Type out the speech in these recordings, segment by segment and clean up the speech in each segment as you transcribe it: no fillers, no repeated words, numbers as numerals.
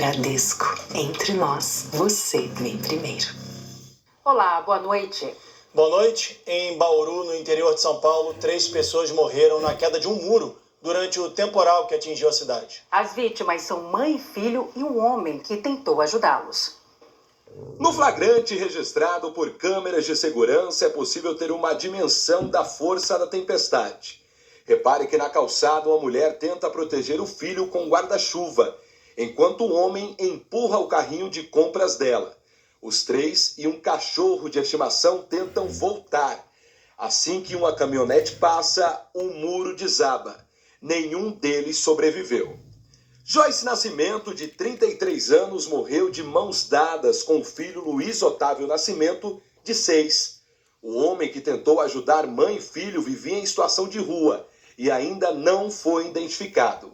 Bradesco, entre nós, você vem primeiro. Olá, boa noite. Boa noite. Em Bauru, no interior de São Paulo, 3 pessoas morreram na queda de um muro durante o temporal que atingiu a cidade. As vítimas são mãe e filho e um homem que tentou ajudá-los. No flagrante registrado por câmeras de segurança, é possível ter uma dimensão da força da tempestade. Repare que na calçada uma mulher tenta proteger o filho com guarda-chuva, enquanto o homem empurra o carrinho de compras dela. Os 3 e um cachorro de estimação tentam voltar. Assim que uma caminhonete passa, um muro desaba. Nenhum deles sobreviveu. Joyce Nascimento, de 33 anos, morreu de mãos dadas com o filho Luiz Otávio Nascimento, de 6. O homem que tentou ajudar mãe e filho vivia em situação de rua e ainda não foi identificado.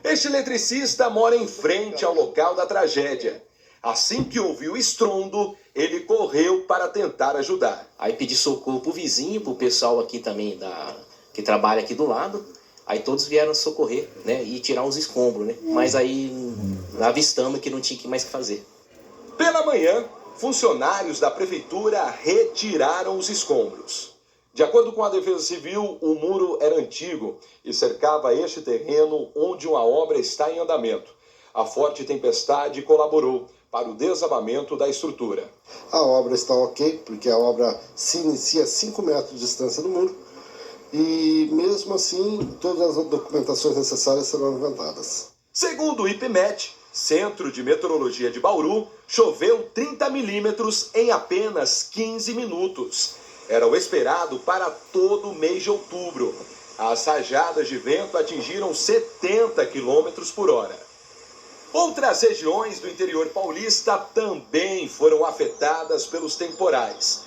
Este eletricista mora em frente ao local da tragédia. Assim que ouviu o estrondo, ele correu para tentar ajudar. Aí pedi socorro pro vizinho, pro pessoal aqui também que trabalha aqui do lado. Aí todos vieram socorrer, né, e tirar os escombros, né? Mas aí avistamos que não tinha mais o que fazer. Pela manhã, funcionários da prefeitura retiraram os escombros. De acordo com a Defesa Civil, o muro era antigo e cercava este terreno onde uma obra está em andamento. A forte tempestade colaborou para o desabamento da estrutura. A obra está ok, porque a obra se inicia a 5 metros de distância do muro. E mesmo assim, todas as documentações necessárias serão levantadas. Segundo o IPMET, Centro de Meteorologia de Bauru, choveu 30 milímetros em apenas 15 minutos. Era o esperado para todo o mês de outubro. As rajadas de vento atingiram 70 quilômetros por hora. Outras regiões do interior paulista também foram afetadas pelos temporais.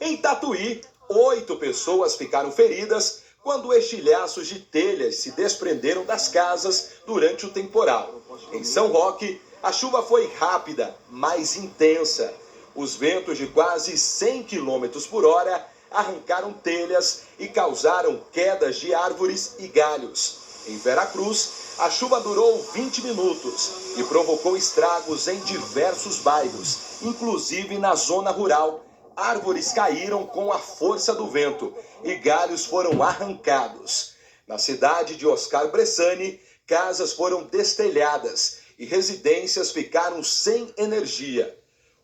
Em Tatuí, 8 pessoas ficaram feridas quando estilhaços de telhas se desprenderam das casas durante o temporal. Em São Roque, a chuva foi rápida, mas intensa. Os ventos de quase 100 km por hora arrancaram telhas e causaram quedas de árvores e galhos. Em Veracruz, a chuva durou 20 minutos e provocou estragos em diversos bairros, inclusive na zona rural. Árvores caíram com a força do vento e galhos foram arrancados. Na cidade de Oscar Bressani, casas foram destelhadas e residências ficaram sem energia.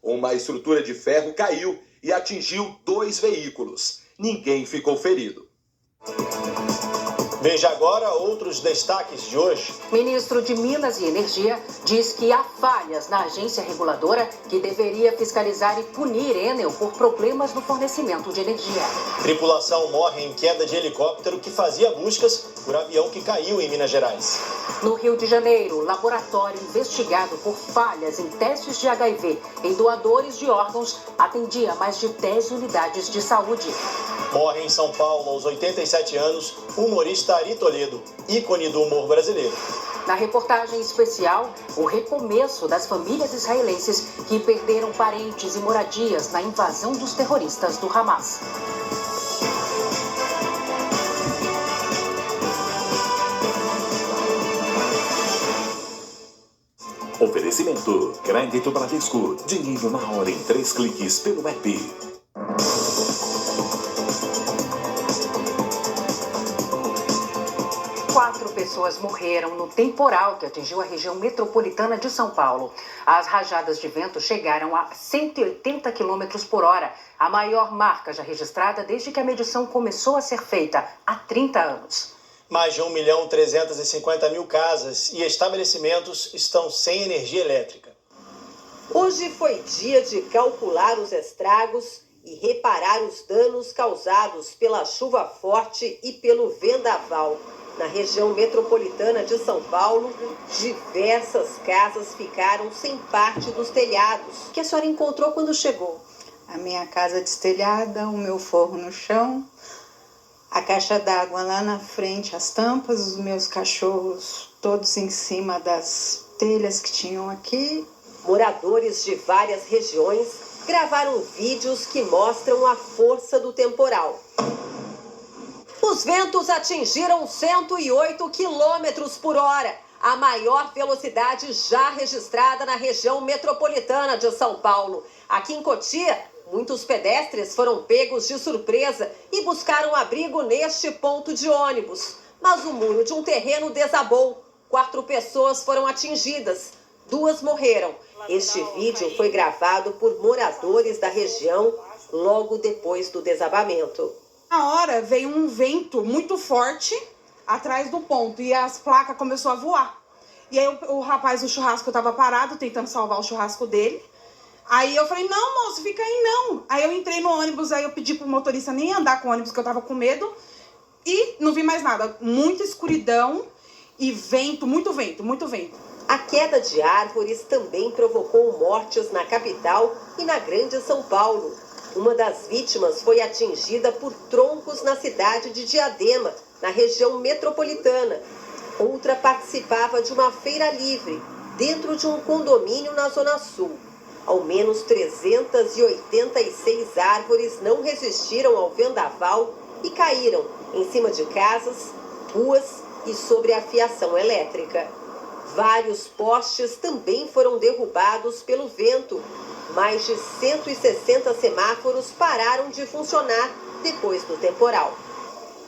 Uma estrutura de ferro caiu e atingiu 2 veículos. Ninguém ficou ferido. Veja agora outros destaques de hoje. Ministro de Minas e Energia diz que há falhas na agência reguladora que deveria fiscalizar e punir Enel por problemas no fornecimento de energia. Tripulação morre em queda de helicóptero que fazia buscas por avião que caiu em Minas Gerais. No Rio de Janeiro, laboratório investigado por falhas em testes de HIV em doadores de órgãos atendia mais de 10 unidades de saúde. Morre em São Paulo, aos 87 anos, o humorista Ari Toledo, ícone do humor brasileiro. Na reportagem especial, o recomeço das famílias israelenses que perderam parentes e moradias na invasão dos terroristas do Hamas. Oferecimento: Crédito Bradesco. Dinheiro na hora em 3 cliques pelo app. Pessoas morreram no temporal que atingiu a região metropolitana de São Paulo. As rajadas de vento chegaram a 180 km por hora, a maior marca já registrada desde que a medição começou a ser feita há 30 anos. Mais de 1.350.000 casas e estabelecimentos estão sem energia elétrica. Hoje foi dia de calcular os estragos e reparar os danos causados pela chuva forte e pelo vendaval. Na região metropolitana de São Paulo, diversas casas ficaram sem parte dos telhados. O que a senhora encontrou quando chegou? A minha casa destelhada, o meu forro no chão, a caixa d'água lá na frente, as tampas, os meus cachorros todos em cima das telhas que tinham aqui. Moradores de várias regiões gravaram vídeos que mostram a força do temporal. Os ventos atingiram 108 quilômetros por hora. a maior velocidade já registrada na região metropolitana de São Paulo. Aqui em Cotia, muitos pedestres foram pegos de surpresa e buscaram abrigo neste ponto de ônibus. Mas o muro de um terreno desabou. 4 pessoas foram atingidas, 2 morreram. Este vídeo foi gravado por moradores da região logo depois do desabamento. Na hora veio um vento muito forte atrás do ponto e as placas começaram a voar. E aí o rapaz do churrasco estava parado tentando salvar o churrasco dele. Aí eu falei, não, moço, fica aí não. Aí eu entrei no ônibus, aí eu pedi pro motorista nem andar com o ônibus, que eu tava com medo. E não vi mais nada. Muita escuridão e vento, muito vento, muito vento. A queda de árvores também provocou mortes na capital e na Grande São Paulo. Uma das vítimas foi atingida por troncos na cidade de Diadema, na região metropolitana. Outra participava de uma feira livre, dentro de um condomínio na Zona Sul. Ao menos 386 árvores não resistiram ao vendaval e caíram em cima de casas, ruas e sobre a fiação elétrica. Vários postes também foram derrubados pelo vento. Mais de 160 semáforos pararam de funcionar depois do temporal.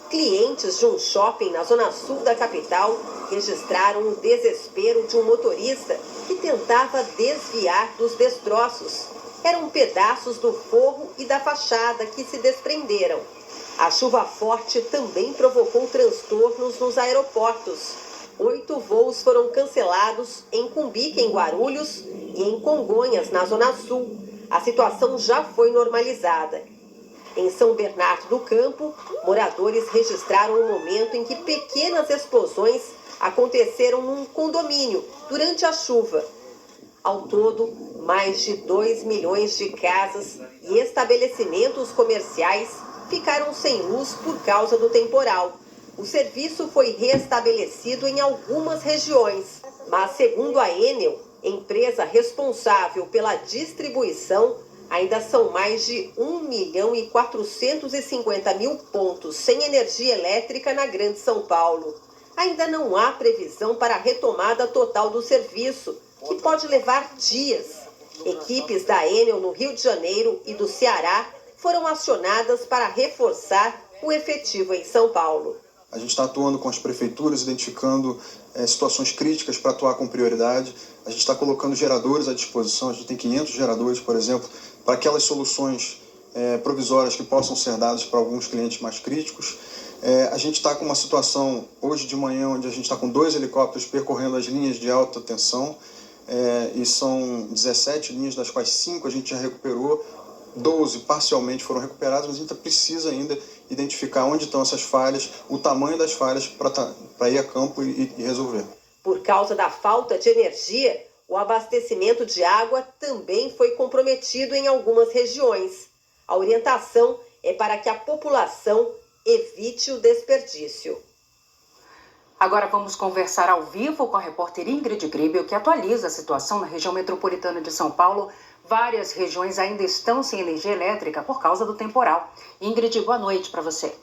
Clientes de um shopping na zona sul da capital registraram o desespero de um motorista que tentava desviar dos destroços. Eram pedaços do forro e da fachada que se desprenderam. A chuva forte também provocou transtornos nos aeroportos. 8 voos foram cancelados em Cumbica, em Guarulhos, e em Congonhas, na Zona Sul. A situação já foi normalizada. Em São Bernardo do Campo, moradores registraram um momento em que pequenas explosões aconteceram num condomínio durante a chuva. Ao todo, mais de 2 milhões de casas e estabelecimentos comerciais ficaram sem luz por causa do temporal. O serviço foi restabelecido em algumas regiões, mas segundo a Enel, empresa responsável pela distribuição, ainda são mais de 1.450.000 pontos sem energia elétrica na Grande São Paulo. Ainda não há previsão para a retomada total do serviço, que pode levar dias. Equipes da Enel no Rio de Janeiro e do Ceará foram acionadas para reforçar o efetivo em São Paulo. A gente está atuando com as prefeituras, identificando situações críticas para atuar com prioridade. A gente está colocando geradores à disposição, a gente tem 500 geradores, por exemplo, para aquelas soluções provisórias que possam ser dadas para alguns clientes mais críticos. A gente está com uma situação, hoje de manhã, onde a gente está com 2 helicópteros percorrendo as linhas de alta tensão, e são 17 linhas, das quais 5 a gente já recuperou, 12 parcialmente foram recuperadas, mas a gente precisa ainda identificar onde estão essas falhas, o tamanho das falhas para ir a campo e resolver. Por causa da falta de energia, o abastecimento de água também foi comprometido em algumas regiões. A orientação é para que a população evite o desperdício. Agora vamos conversar ao vivo com a repórter Ingrid Gribel, que atualiza a situação na região metropolitana de São Paulo. Várias regiões ainda estão sem energia elétrica por causa do temporal. Ingrid, boa noite para você.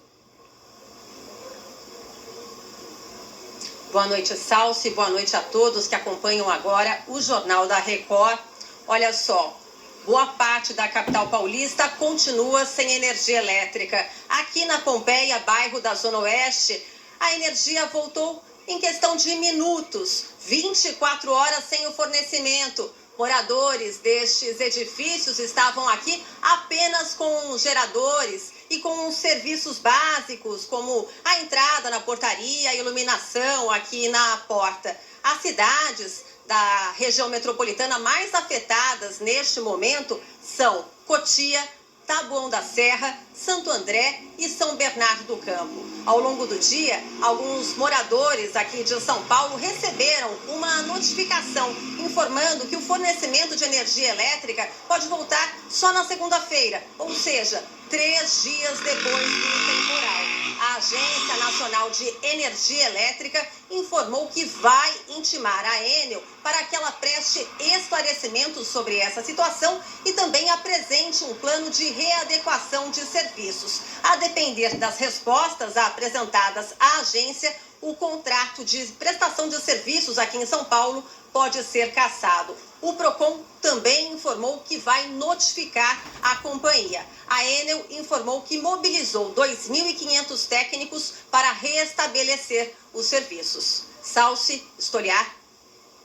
Boa noite, Salsi. Boa noite a todos que acompanham agora o Jornal da Record. Olha só, boa parte da capital paulista continua sem energia elétrica. Aqui na Pompeia, bairro da Zona Oeste, a energia voltou em questão de minutos, 24 horas sem o fornecimento. Moradores destes edifícios estavam aqui apenas com geradores e com serviços básicos, como a entrada na portaria, a iluminação aqui na porta. As cidades da região metropolitana mais afetadas neste momento são Cotia, Taboão da Serra, Santo André e São Bernardo do Campo. Ao longo do dia, alguns moradores aqui de São Paulo receberam uma notificação informando que o fornecimento de energia elétrica pode voltar só na segunda-feira, ou seja, 3 dias depois do temporal. A Agência Nacional de Energia Elétrica informou que vai intimar a Enel para que ela preste esclarecimentos sobre essa situação e também apresente um plano de readequação de serviços. A depender das respostas apresentadas à agência, o contrato de prestação de serviços aqui em São Paulo pode ser cassado. O Procon também informou que vai notificar a companhia. A Enel informou que mobilizou 2.500 técnicos para restabelecer os serviços. Salce, Historiar.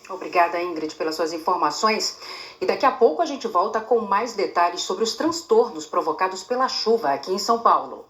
Obrigada, Ingrid, pelas suas informações. E daqui a pouco a gente volta com mais detalhes sobre os transtornos provocados pela chuva aqui em São Paulo.